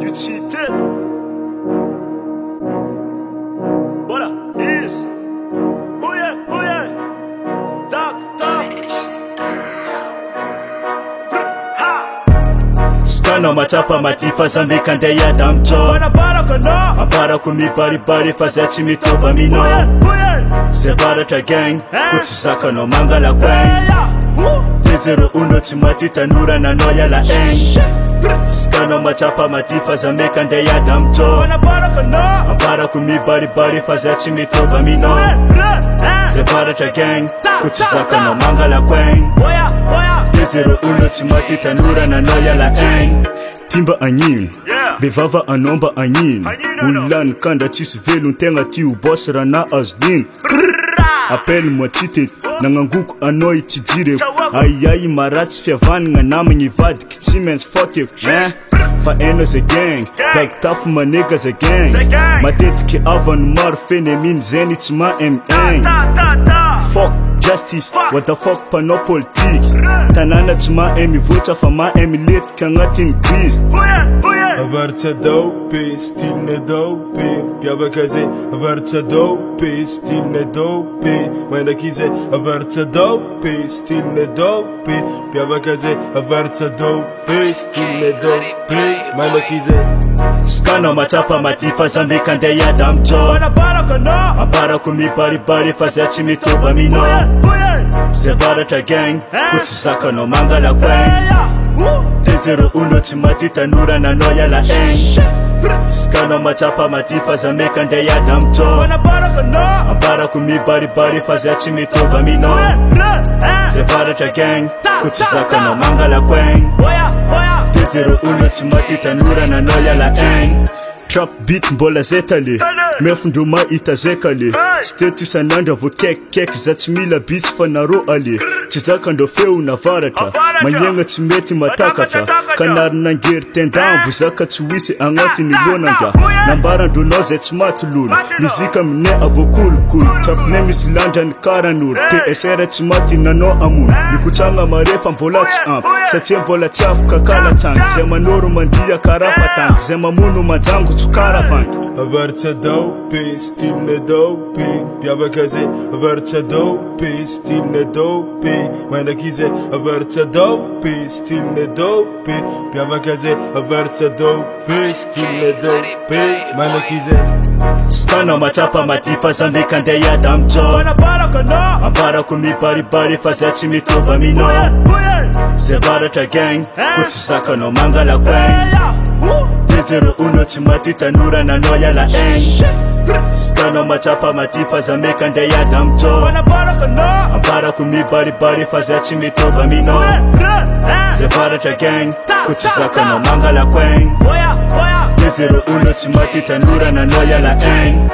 You cheated. Voilà, easy. Oh yeah. Talk. Skana matapa matifa zambe kandeya damjo. Apara kumi bari fazetsi mitova mino. Separata gang, kutsaka no mangala kwang. Zero uno timati tanura na noya la eng. Skana matapa matifa zambe kandeya damjo. Apara kumi bari fazetsi mitova mino. Separata gang, kutsaka no mangala kwang. Zero uno timati tanura na noya la eng. Timba anyin, bevava anomba anyin. Ulan kanda tisvelu ntenga ti ubosra na asdin. Appelle moi tite nanganguku anoi tidire. Ayai marats fiavan nga namni vad kitsimens fuck you, Fa enos a gang, dag tough my niggas a gang. Madet ki avan mar fenemin zenits ma fuck justice, what the fuck panopolitik. Tanana tsma emi vuta fa ma emi lit kangatin please. Avarca dope, still ne dope. Piava kaze, avarca dope, still ne dope. Manda kize, avarca dope, still ne dope. Piava kaze, avarca dope, still ne dope. Manda kize. Skana matapa matifa zambe kandeya damjo. Apara kumi bari fazetsi mitova mino. Separata gang, kutsaka no mangala kwang. Zero uno timati tanura na noya la eng. Skana matapa matifa zambe kandeya damjo. Apara kumi bari fazetsi mitova mino. Separata gang, kutsaka no mangala kwang. Zero uno timati tanura na noya la eng. Trap beat mbola zetale, mef nduma itazekale. Status ananda vo kek zatimila beats fanaro ale. Tizaka ndo feu na varata, manyenga timeti matakata. Kanar nangir tendam buzaka tuwisi angati nilonanga. Nambara ndo noze timatulul, nizika mne avokul. Trap name is London Karanur, TSR timati nano amun. Nikuchanga marefa mbola amp, satie mbola chafu kakala tank. Zema noro mandia karafa tank, zema munu majangu caravan. Avarca dope, still ne dope. Piava kaze, avarca dope, still ne dope. Manda kize, avarca dope, still ne dope. Piava kaze, avarca dope, still ne dope. Manda kize. Skana matapa matifa zambe kandeya damjo. Apara kumi bari fazetsi mitova mino. Separata gang, kutsaka no mangala kwang. Zero uno timati tanura na noya la eng. Skana matapa matifa zambe kandeya damjo. Apara kumi bari fazetsi mitova mino. Separata gang, kutsaka no mangala kwang. Zero uno timati tanura na noya la eng.